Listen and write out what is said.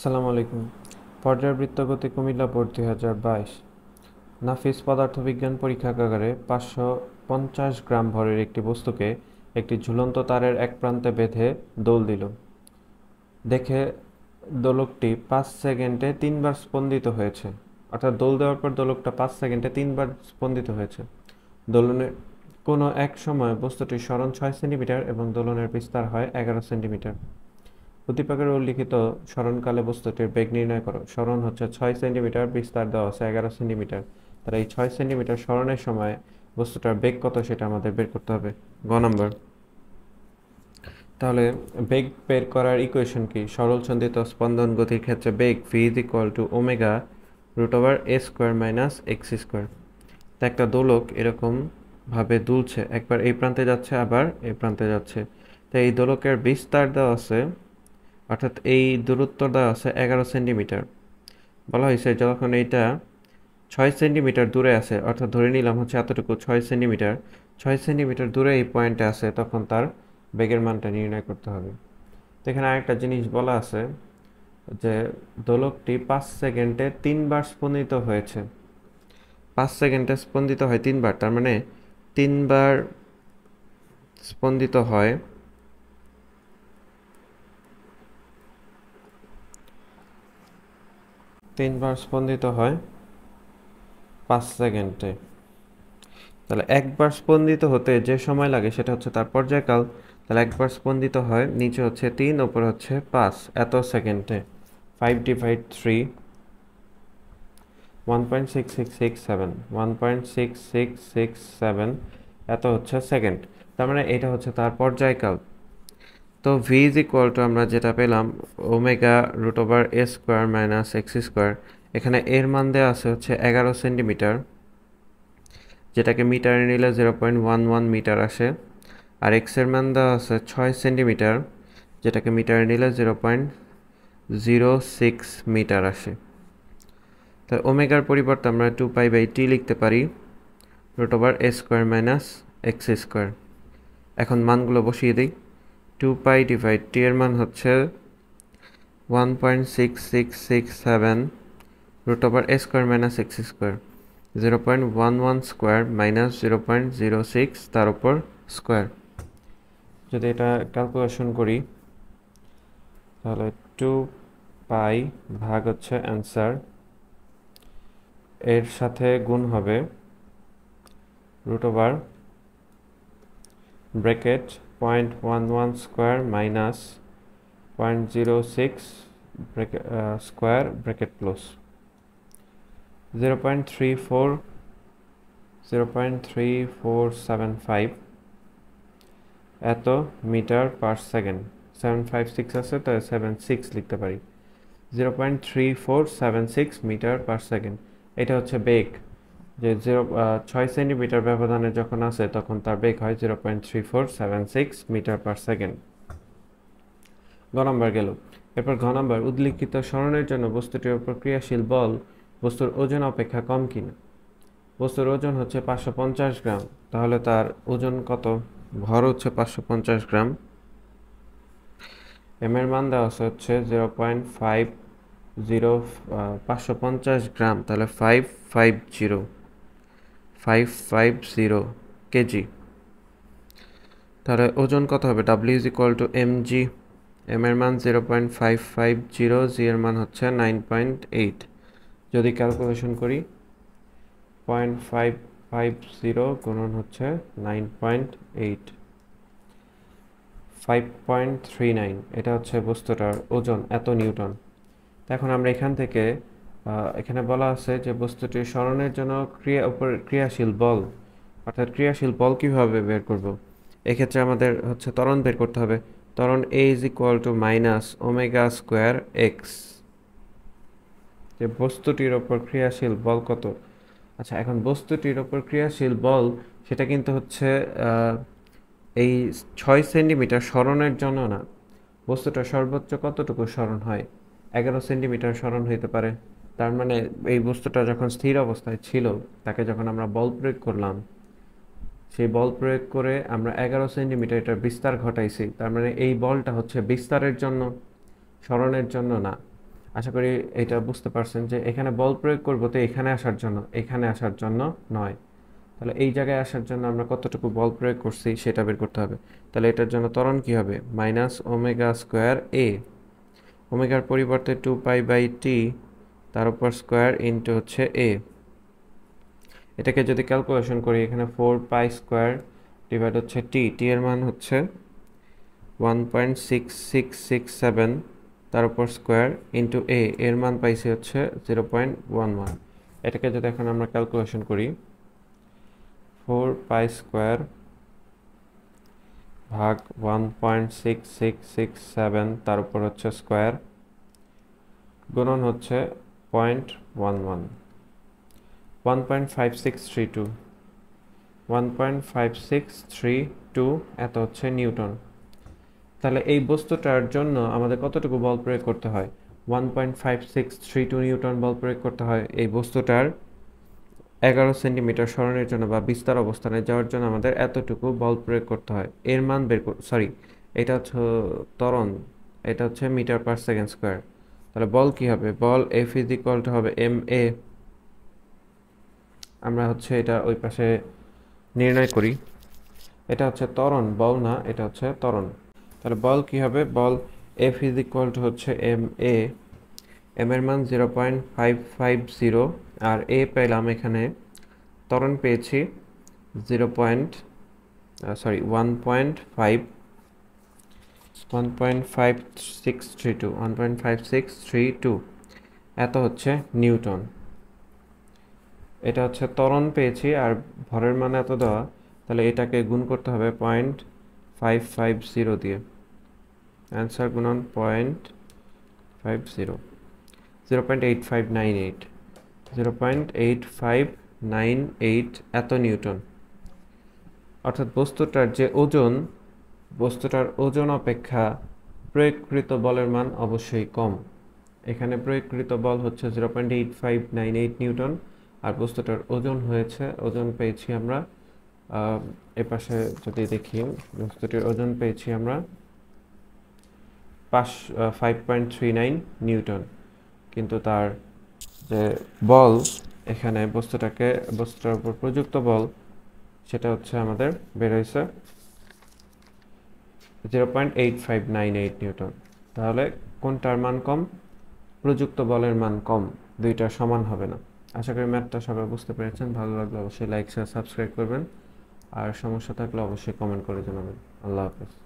আসসালামু আলাইকুম। পর্যায়বৃত্ত গতি কুমিল্লা বোর্ড 2022 নাফিস পদার্থবিজ্ঞান পরীক্ষাগারে 550 গ্রাম ভরের একটি বস্তুকে একটি ঝুলন্ত তারের এক প্রান্তে বেঁধে দোল দিল। দেখে দোলকটি 5 সেকেন্ডে 3 বার স্পন্দিত হয়েছে। অর্থাৎ দোল দেওয়ার পর দোলকটা 5 সেকেন্ডে 3 বার স্পন্দিত হয়েছে। দোলনের কোনো এক সময় বস্তুটির সরণ 6 সেন্টিমিটার এবং দোলনের বিস্তার হয় 11 সেন্টিমিটার। উদ্দীপকের উল্লিখিত সরণকালে বস্তুটির বেগ নির্ণয় করো। সরণ হচ্ছে 6 সেন্টিমিটার, বিস্তার দেওয়া আছে 11 সেন্টিমিটার। তাহলে এই 6 সেন্টিমিটার সরণের সময় বস্তুটার বেগ কত সেটা আমাদের বের করতে হবে। গ নম্বর। তাহলে বেগ বের করার ইকুয়েশন কি? সরল সন্ধিত স্পন্দন গতির ক্ষেত্রে বেগ v is equal two omega √a square minus x square. তা একটা দোলক এরকম ভাবে দুলছে, একবার এই প্রান্তে যাচ্ছে আবার এই প্রান্তে যাচ্ছে। তাই এই দোলকের বিস্তার দেওয়া আছে, অর্থাৎ এই দূরত্ব দেওয়া আছে 11 সেন্টিমিটার। বলা হয়েছে যখন এইটা 6 সেন্টিমিটার দূরে আছে, অর্থাৎ ধরে নিলাম হচ্ছে এতটুকু 6 সেন্টিমিটার, 6 সেন্টিমিটার দূরে এই পয়েন্টে আছে, তখন তার বেগের মানটা নির্ণয় করতে হবে। তো এখানে আরেকটা জিনিস বলা আছে যে দোলকটি 5 সেকেন্ডে 3 বার স্পন্দিত হয়েছে। 5 সেকেন্ডে স্পন্দিত হয় 3 বার, তার মানে 3 বার স্পন্দিত হয় 5 সেকেন্ডে। তাহলে একবার স্পন্দিত হতে যে সময় লাগে সেটা হচ্ছে তার পর্যায়কাল। তাহলে একবার স্পন্দিত হয়, নিচে হচ্ছে 3, উপরে হচ্ছে 5, এত সেকেন্ডে। 5 ডিভাইড 3, 1.6667, 1.6667 এত হচ্ছে সেকেন্ড। তার মানে এটা হচ্ছে তার পর্যায়কাল। তো v ইজ ইকুয়াল টু আমরা যেটা পেলাম omega √a square minus x square. এখানে এর মান দেওয়া আছে হচ্ছে 11 সেন্টিমিটার, যেটাকে মিটারে নিলে 0.11 মিটার আসে। আর এক্সের মান দেওয়া আছে 6 সেন্টিমিটার, যেটাকে মিটারে নিলে 0.06 মিটার আসে। তাই ওমেগার পরিবর্তে আমরা 2π/t লিখতে পারি √a square minus x square. এখন মানগুলো বসিয়ে দিই। 2π ডিভাইড t এর মান হচ্ছে 1.6667 √a square minus x square, 0.11 square minus 0.06 তার উপর স্কোয়ার। যদি এটা ক্যালকুলেশন করি তাহলে 2π ভাগ হচ্ছে অ্যান্সার, এর সাথে গুণ হবে bracket 0.11 square minus 0.06 square bracket plus 0.3475 এত মিটার পার সেকেন্ড। 756 আছে, তাই 76 লিখতে পারি। 0.3476 মিটার পার সেকেন্ড। এটা হচ্ছে বেগ, যে 6 সেন্টিমিটার ব্যবধানে যখন আছে তখন তার বেগ হয় 0.3476 মিটার পার সেকেন্ড। গ নম্বর গেল। এরপর ঘ নম্বর, উল্লিখিত সরণের জন্য বস্তুটির উপর ক্রিয়াশীল বল বস্তুর ওজন অপেক্ষা কম কিনা। বস্তুর ওজন হচ্ছে 550 গ্রাম, তাহলে তার ওজন কত? ভর হচ্ছে 550 গ্রাম। এম এর মান দেওয়া হচ্ছে 0.50, 550 গ্রাম, তাহলে 550 কেজি। তাহলে ওজন কত হবে? W is equal to mg। M এর মান 0.550, জি এর মান হচ্ছে 9.8। যদি ক্যালকুলেশন করি 0.550 গুণন হচ্ছে 9.8, 5.39। এটা হচ্ছে বস্তুটার ওজন, এত নিউটন। এখন আমরা এখান থেকে এখানে বলা আছে যে বস্তুটির সরণের জন্য ক্রিয়াশীল বল, অর্থাৎ ক্রিয়াশীল বল কীভাবে বের করব। এক্ষেত্রে আমাদের হচ্ছে ত্বরণ বের করতে হবে। ত্বরণ a is equal two minus omega square x. যে বস্তুটির ওপর ক্রিয়াশীল বল কত? আচ্ছা, এখন বস্তুটির ওপর ক্রিয়াশীল বল সেটা কিন্তু হচ্ছে এই 6 সেন্টিমিটার সরণের জন্য না। বস্তুটা সর্বোচ্চ কতটুকু সরণ হয়? 11 সেন্টিমিটার সরণ হইতে পারে। তার মানে এই বস্তুটা যখন স্থির অবস্থায় ছিল, তাকে যখন আমরা বল প্রয়োগ করলাম, সেই বল প্রয়োগ করে আমরা 11 সেন্টিমিটার এটার বিস্তার ঘটাইছি। তার মানে এই বলটা হচ্ছে বিস্তারের জন্য, সরণের জন্য না। আশা করি এটা বুঝতে পারছেন যে এখানে বল প্রয়োগ করব তো এখানে আসার জন্য নয়। তাহলে এই জায়গায় আসার জন্য আমরা কতটুকু বল প্রয়োগ করছি সেটা বের করতে হবে। তাহলে এটার জন্য ত্বরণ কি হবে, মাইনাস ওমেগা স্কোয়ার এ, ওমেগার পরিবর্তে 2π/t তার উপর স্কোয়ার ইন্টু হচ্ছে এ। এটাকে যদি ক্যালকুলেশন করি, এখানে 4π স্কোয়ার ডিভাইড হচ্ছে টি এর মান হচ্ছে 1.6667 তার উপর স্কোয়ার ইন্টু এর মান পাইছি হচ্ছে 0.11। এটাকে যদি এখন আমরা ক্যালকুলেশন করি, 4π স্কোয়ার ভাগ 1.6667 তার উপর হচ্ছে স্কোয়ার গুণন হচ্ছে 0.11, 1.5632, 1.5632 এত হচ্ছে নিউটন। তাহলে এই বস্তুটার জন্য আমাদের কতটুকু বল প্রয়োগ করতে হয়, 1.5632 নিউটন বল প্রয়োগ করতে হয়। এই বস্তুটার 11 সেন্টিমিটার সরণের জন্য বা বিস্তার অবস্থানে যাওয়ার জন্য আমাদের এতটুকু বল প্রয়োগ করতে হয়। এর মান এটা হচ্ছে ত্বরণ, এটা হচ্ছে মিটার পার সেকেন্ড স্কোয়ার। তাহলে বল কি হবে, বল F ইজ ইকুয়াল টু হবে ma। আমরা হচ্ছে এটা ওই পাশে নির্ণয় করি। এটা হচ্ছে ত্বরণ, বল না, এটা হচ্ছে ত্বরণ। তাহলে বল কি হবে, বল F ইজ ইকুয়াল টু হচ্ছে ma, m এর মান 0.550 আর a পেলাম এখানে, ত্বরণ পেয়েছি 1.5632 এত হচ্ছে নিউটন। এটা হচ্ছে ত্বরণ পেয়েছি আর ভরের মান এত দেওয়া, তাহলে এটাকে গুণ করতে হবে 0.550 দিয়ে। অ্যান্সার গুণন 0.50, 0.8598, 0.8598 এত নিউটন। অর্থাৎ বস্তুটার ওজন অপেক্ষা প্রয়োগকৃত বলের মান অবশ্যই কম। এখানে প্রয়োগকৃত বল হচ্ছে 0.8598 নিউটন আর বস্তুটার ওজন পেয়েছি আমরা, এপাশে যদি দেখি বস্তুটির ওজন পেয়েছি আমরা 5.39 নিউটন। কিন্তু তার যে বল এখানে বস্তুটার উপর প্রযুক্ত বল সেটা হচ্ছে আমাদের বের হয়েছে 0.8598 নিউটন। তাহলে কোনটার মান কম, প্রযুক্ত বলের মান কম, দুইটা সমান হবে না। আশা করি ম্যাথটা সবাই বুঝতে পেরেছেন। ভালো লাগলে অবশ্যই লাইক শেয়ার সাবস্ক্রাইব করবেন আর সমস্যা থাকলে অবশ্যই কমেন্ট করে জানাবেন। আল্লাহ হাফেজ।